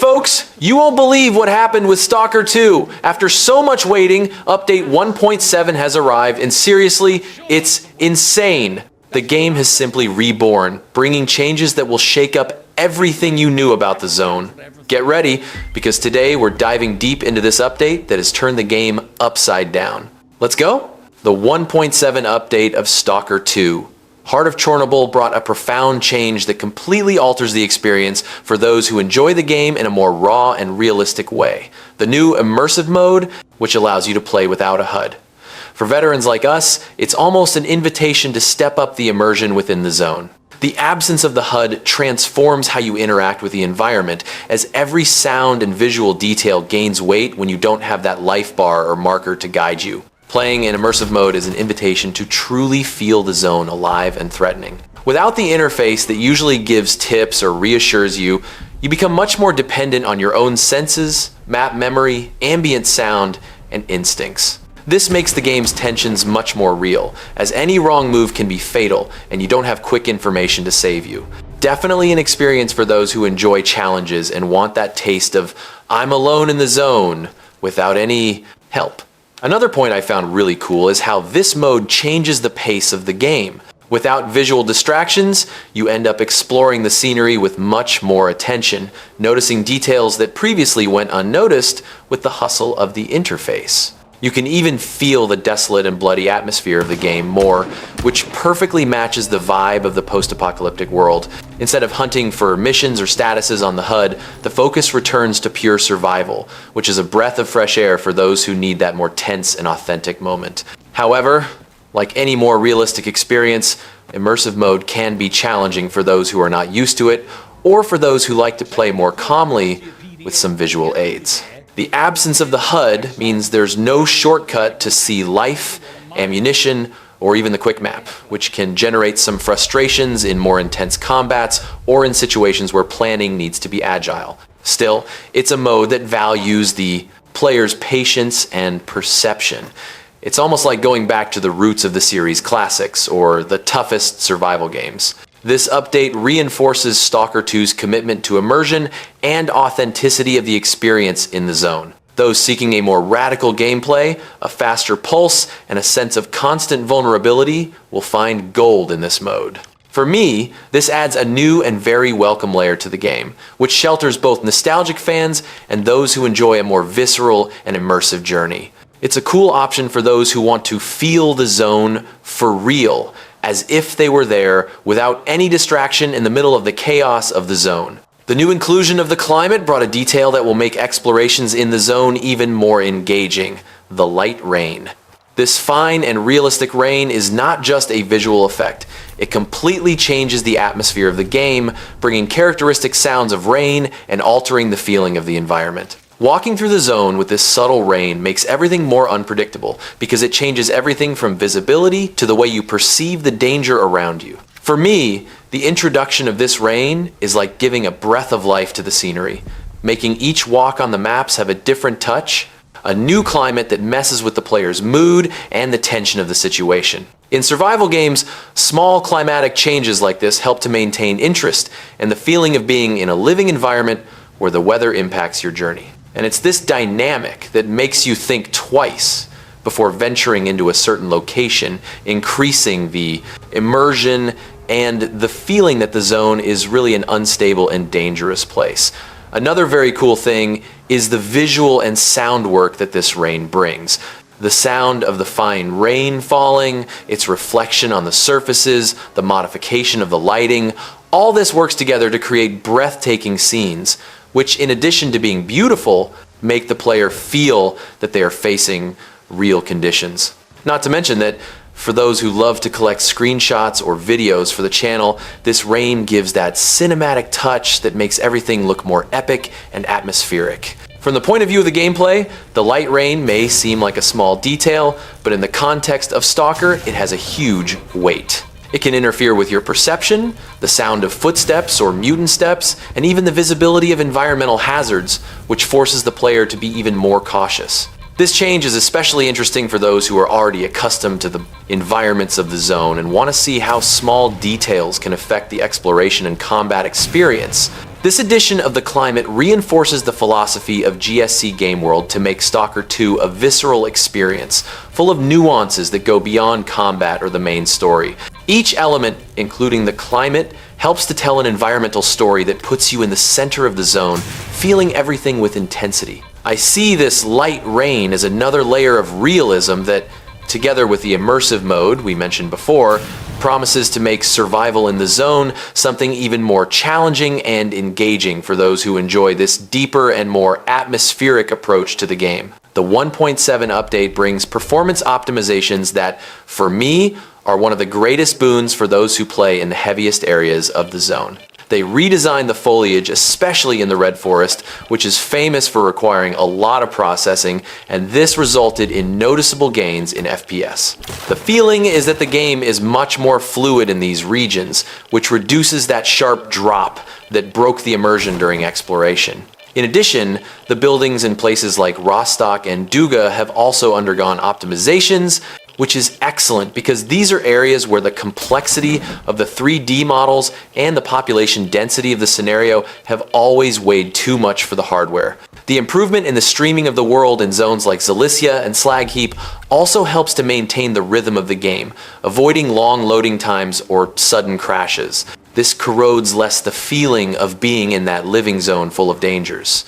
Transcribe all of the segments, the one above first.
folks, you won't believe what happened with Stalker 2. After so much waiting, update 1.7 has arrived, and seriously, it's insane. The game has simply reborn, bringing changes that will shake up everything you knew about the zone. Get ready, because today we're diving deep into this update that has turned the game upside down. Let's go? The 1.7 update of Stalker 2. Heart of Chernobyl brought a profound change that completely alters the experience for those who enjoy the game in a more raw and realistic way. The new immersive mode, which allows you to play without a HUD. For veterans like us, it's almost an invitation to step up the immersion within the zone. The absence of the HUD transforms how you interact with the environment, as every sound and visual detail gains weight when you don't have that life bar or marker to guide you. Playing in immersive mode is an invitation to truly feel the zone alive and threatening. Without the interface that usually gives tips or reassures you, you become much more dependent on your own senses, map memory, ambient sound, and instincts. This makes the game's tensions much more real, as any wrong move can be fatal and you don't have quick information to save you. Definitely an experience for those who enjoy challenges and want that taste of I'm alone in the zone without any help. Another point I found really cool is how this mode changes the pace of the game. Without visual distractions, you end up exploring the scenery with much more attention, noticing details that previously went unnoticed with the hustle of the interface. You can even feel the desolate and bloody atmosphere of the game more, which perfectly matches the vibe of the post-apocalyptic world. Instead of hunting for missions or statuses on the HUD, the focus returns to pure survival, which is a breath of fresh air for those who need that more tense and authentic moment. However, like any more realistic experience, immersive mode can be challenging for those who are not used to it, or for those who like to play more calmly with some visual aids. The absence of the HUD means there's no shortcut to see life, ammunition, or even the quick map, which can generate some frustrations in more intense combats or in situations where planning needs to be agile. Still, it's a mode that values the player's patience and perception. It's almost like going back to the roots of the series classics or the toughest survival games. This update reinforces Stalker 2's commitment to immersion and authenticity of the experience in the zone. Those seeking a more radical gameplay, a faster pulse, and a sense of constant vulnerability will find gold in this mode. For me, this adds a new and very welcome layer to the game, which shelters both nostalgic fans and those who enjoy a more visceral and immersive journey. It's a cool option for those who want to feel the zone for real, as if they were there without any distraction in the middle of the chaos of the zone. The new inclusion of the climate brought a detail that will make explorations in the zone even more engaging: the light rain. This fine and realistic rain is not just a visual effect. It completely changes the atmosphere of the game, bringing characteristic sounds of rain and altering the feeling of the environment. Walking through the zone with this subtle rain makes everything more unpredictable because it changes everything from visibility to the way you perceive the danger around you. For me, the introduction of this rain is like giving a breath of life to the scenery, making each walk on the maps have a different touch, a new climate that messes with the player's mood and the tension of the situation. In survival games, small climatic changes like this help to maintain interest and the feeling of being in a living environment where the weather impacts your journey. And it's this dynamic that makes you think twice before venturing into a certain location, increasing the immersion and the feeling that the zone is really an unstable and dangerous place. Another very cool thing is the visual and sound work that this rain brings. The sound of the fine rain falling, its reflection on the surfaces, the modification of the lighting, all this works together to create breathtaking scenes, which, in addition to being beautiful, make the player feel that they are facing real conditions. Not to mention that for those who love to collect screenshots or videos for the channel, this rain gives that cinematic touch that makes everything look more epic and atmospheric. From the point of view of the gameplay, the light rain may seem like a small detail, but in the context of Stalker, it has a huge weight. It can interfere with your perception, the sound of footsteps or mutant steps, and even the visibility of environmental hazards, which forces the player to be even more cautious. This change is especially interesting for those who are already accustomed to the environments of the zone and want to see how small details can affect the exploration and combat experience. This edition of the climate reinforces the philosophy of GSC Game World to make Stalker 2 a visceral experience, full of nuances that go beyond combat or the main story. Each element, including the climate, helps to tell an environmental story that puts you in the center of the zone, feeling everything with intensity. I see this light rain as another layer of realism that, together with the immersive mode we mentioned before, promises to make survival in the zone something even more challenging and engaging for those who enjoy this deeper and more atmospheric approach to the game. The 1.7 update brings performance optimizations that, for me, are one of the greatest boons for those who play in the heaviest areas of the zone. They redesigned the foliage, especially in the Red Forest, which is famous for requiring a lot of processing, and this resulted in noticeable gains in FPS. The feeling is that the game is much more fluid in these regions, which reduces that sharp drop that broke the immersion during exploration. In addition, the buildings in places like Rostock and Duga have also undergone optimizations, which is excellent because these are areas where the complexity of the 3D models and the population density of the scenario have always weighed too much for the hardware. The improvement in the streaming of the world in zones like Zalicia and Slag Heap also helps to maintain the rhythm of the game, avoiding long loading times or sudden crashes. This corrodes less the feeling of being in that living zone full of dangers.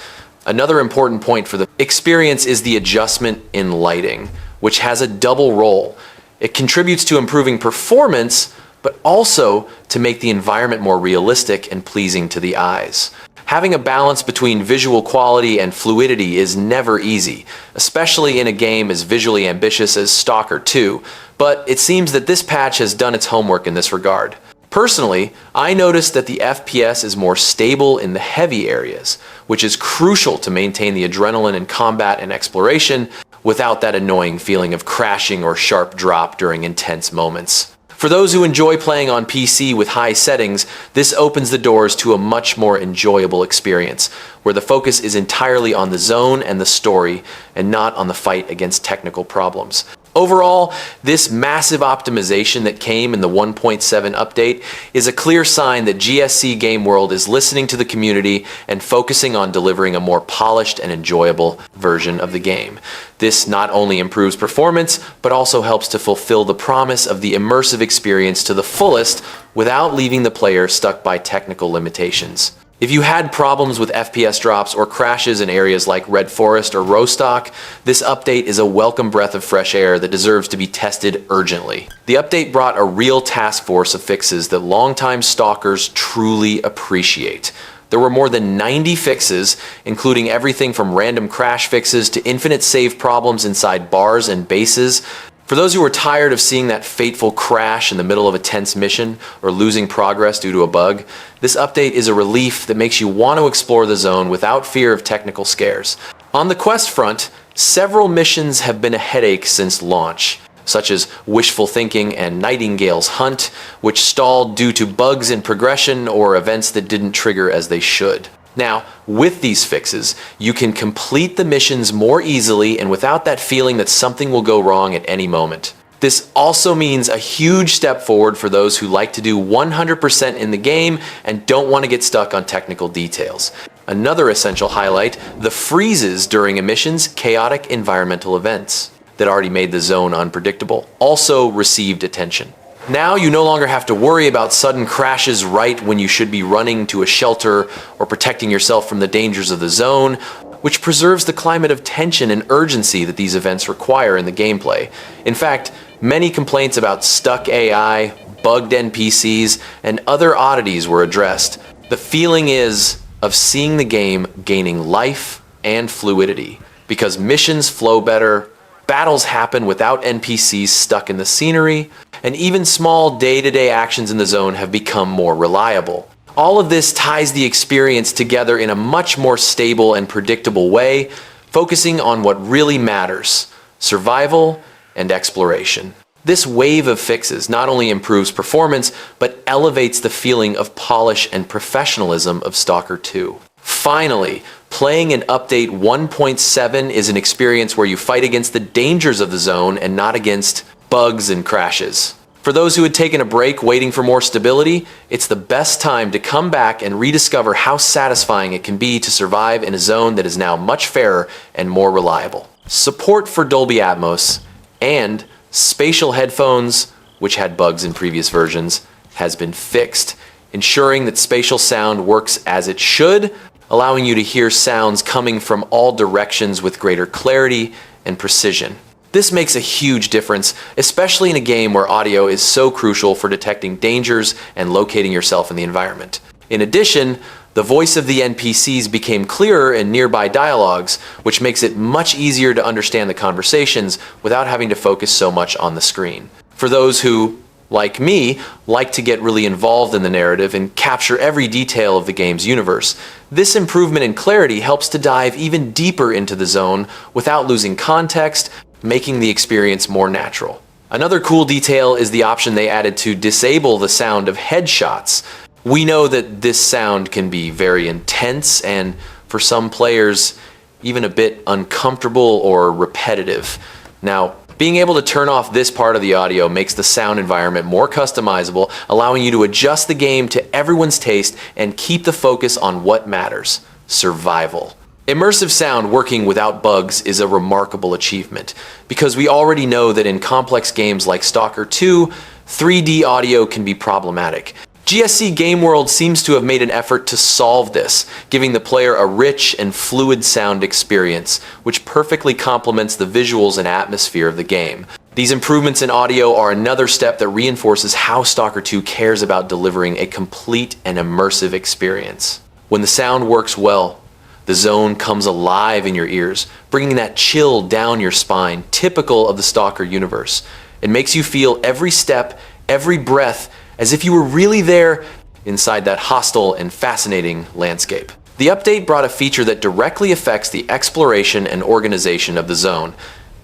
Another important point for the experience is the adjustment in lighting, which has a double role. It contributes to improving performance, but also to make the environment more realistic and pleasing to the eyes. Having a balance between visual quality and fluidity is never easy, especially in a game as visually ambitious as Stalker 2, but it seems that this patch has done its homework in this regard. Personally, I noticed that the FPS is more stable in the heavy areas, which is crucial to maintain the adrenaline in combat and exploration without that annoying feeling of crashing or sharp drop during intense moments. For those who enjoy playing on PC with high settings, this opens the doors to a much more enjoyable experience, where the focus is entirely on the zone and the story, and not on the fight against technical problems. Overall, this massive optimization that came in the 1.7 update is a clear sign that GSC Game World is listening to the community and focusing on delivering a more polished and enjoyable version of the game. This not only improves performance, but also helps to fulfill the promise of the immersive experience to the fullest without leaving the player stuck by technical limitations. If you had problems with FPS drops or crashes in areas like Red Forest or Rostock, this update is a welcome breath of fresh air that deserves to be tested urgently. The update brought a real task force of fixes that longtime stalkers truly appreciate. There were more than 90 fixes, including everything from random crash fixes to infinite save problems inside bars and bases. For those who are tired of seeing that fateful crash in the middle of a tense mission or losing progress due to a bug, this update is a relief that makes you want to explore the zone without fear of technical scares. On the quest front, several missions have been a headache since launch, such as Wishful Thinking and Nightingale's Hunt, which stalled due to bugs in progression or events that didn't trigger as they should. Now, with these fixes, you can complete the missions more easily and without that feeling that something will go wrong at any moment. This also means a huge step forward for those who like to do 100% in the game and don't want to get stuck on technical details. Another essential highlight, the freezes during a mission's chaotic environmental events that already made the zone unpredictable, also received attention. Now you no longer have to worry about sudden crashes right when you should be running to a shelter or protecting yourself from the dangers of the zone, which preserves the climate of tension and urgency that these events require in the gameplay. In fact, many complaints about stuck AI, bugged NPCs, and other oddities were addressed. The feeling is of seeing the game gaining life and fluidity, because missions flow better, battles happen without NPCs stuck in the scenery, and even small day-to-day actions in the zone have become more reliable. All of this ties the experience together in a much more stable and predictable way, focusing on what really matters: survival and exploration. This wave of fixes not only improves performance, but elevates the feeling of polish and professionalism of Stalker 2. Finally, playing in Update 1.7 is an experience where you fight against the dangers of the zone and not against bugs and crashes. For those who had taken a break waiting for more stability, it's the best time to come back and rediscover how satisfying it can be to survive in a zone that is now much fairer and more reliable. Support for Dolby Atmos and spatial headphones, which had bugs in previous versions, has been fixed, ensuring that spatial sound works as it should, allowing you to hear sounds coming from all directions with greater clarity and precision. This makes a huge difference, especially in a game where audio is so crucial for detecting dangers and locating yourself in the environment. In addition, the voice of the NPCs became clearer in nearby dialogues, which makes it much easier to understand the conversations without having to focus so much on the screen. For those who, like me, like to get really involved in the narrative and capture every detail of the game's universe, this improvement in clarity helps to dive even deeper into the zone without losing context, making the experience more natural. Another cool detail is the option they added to disable the sound of headshots. We know that this sound can be very intense and, for some players, even a bit uncomfortable or repetitive. Now, being able to turn off this part of the audio makes the sound environment more customizable, allowing you to adjust the game to everyone's taste and keep the focus on what matters: survival. Immersive sound working without bugs is a remarkable achievement, because we already know that in complex games like Stalker 2, 3D audio can be problematic. GSC Game World seems to have made an effort to solve this, giving the player a rich and fluid sound experience, which perfectly complements the visuals and atmosphere of the game. These improvements in audio are another step that reinforces how Stalker 2 cares about delivering a complete and immersive experience. When the sound works well, the zone comes alive in your ears, bringing that chill down your spine, typical of the Stalker universe. It makes you feel every step, every breath, as if you were really there inside that hostile and fascinating landscape. The update brought a feature that directly affects the exploration and organization of the zone.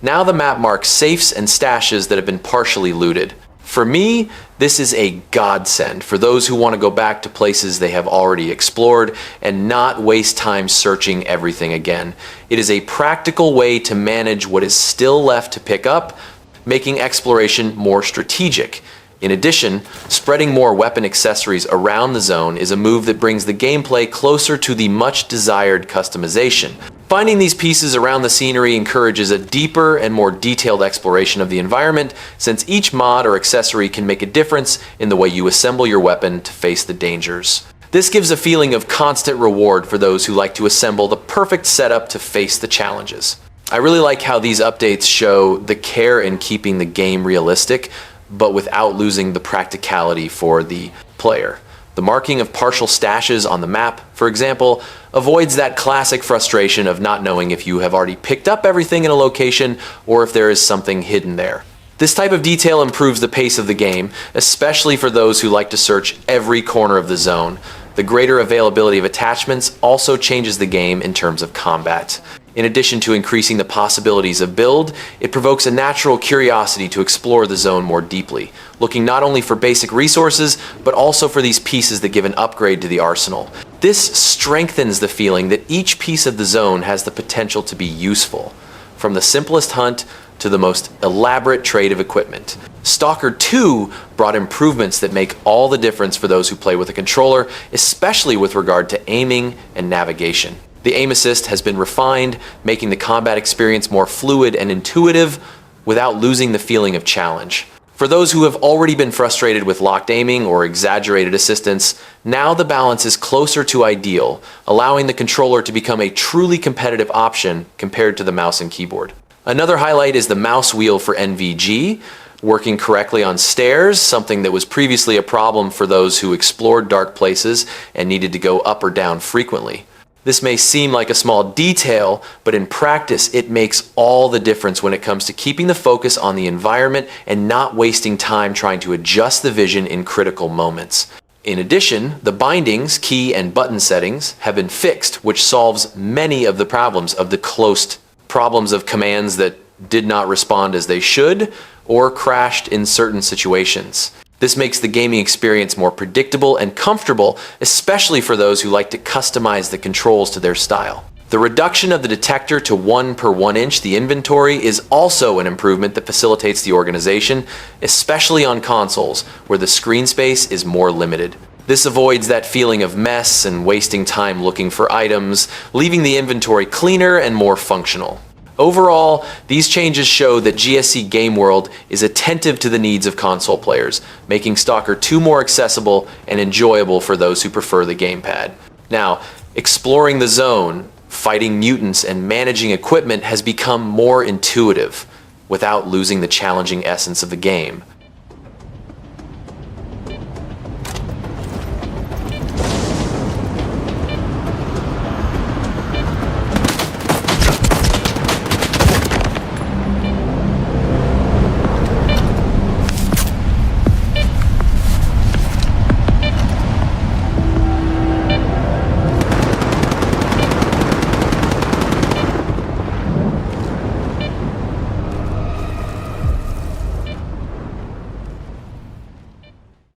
Now the map marks safes and stashes that have been partially looted. For me, this is a godsend for those who want to go back to places they have already explored and not waste time searching everything again. It is a practical way to manage what is still left to pick up, making exploration more strategic. In addition, spreading more weapon accessories around the zone is a move that brings the gameplay closer to the much desired customization. Finding these pieces around the scenery encourages a deeper and more detailed exploration of the environment, since each mod or accessory can make a difference in the way you assemble your weapon to face the dangers. This gives a feeling of constant reward for those who like to assemble the perfect setup to face the challenges. I really like how these updates show the care in keeping the game realistic, but without losing the practicality for the player. The marking of partial stashes on the map, for example, avoids that classic frustration of not knowing if you have already picked up everything in a location or if there is something hidden there. This type of detail improves the pace of the game, especially for those who like to search every corner of the zone. The greater availability of attachments also changes the game in terms of combat. In addition to increasing the possibilities of build, it provokes a natural curiosity to explore the zone more deeply, looking not only for basic resources, but also for these pieces that give an upgrade to the arsenal. This strengthens the feeling that each piece of the zone has the potential to be useful, from the simplest hunt to the most elaborate trade of equipment. Stalker 2 brought improvements that make all the difference for those who play with a controller, especially with regard to aiming and navigation. The aim assist has been refined, making the combat experience more fluid and intuitive without losing the feeling of challenge. For those who have already been frustrated with locked aiming or exaggerated assistance, now the balance is closer to ideal, allowing the controller to become a truly competitive option compared to the mouse and keyboard. Another highlight is the mouse wheel for NVG, working correctly on stairs, something that was previously a problem for those who explored dark places and needed to go up or down frequently. This may seem like a small detail, but in practice it makes all the difference when it comes to keeping the focus on the environment and not wasting time trying to adjust the vision in critical moments. In addition, the bindings, key, and button settings have been fixed, which solves many of the problems of commands that did not respond as they should or crashed in certain situations. This makes the gaming experience more predictable and comfortable, especially for those who like to customize the controls to their style. The reduction of the detector to 1 per 1 inch the inventory is also an improvement that facilitates the organization, especially on consoles, where the screen space is more limited. This avoids that feeling of mess and wasting time looking for items, leaving the inventory cleaner and more functional. Overall, these changes show that GSC Game World is attentive to the needs of console players, making Stalker 2 more accessible and enjoyable for those who prefer the gamepad. Now, exploring the zone, fighting mutants, and managing equipment has become more intuitive, without losing the challenging essence of the game.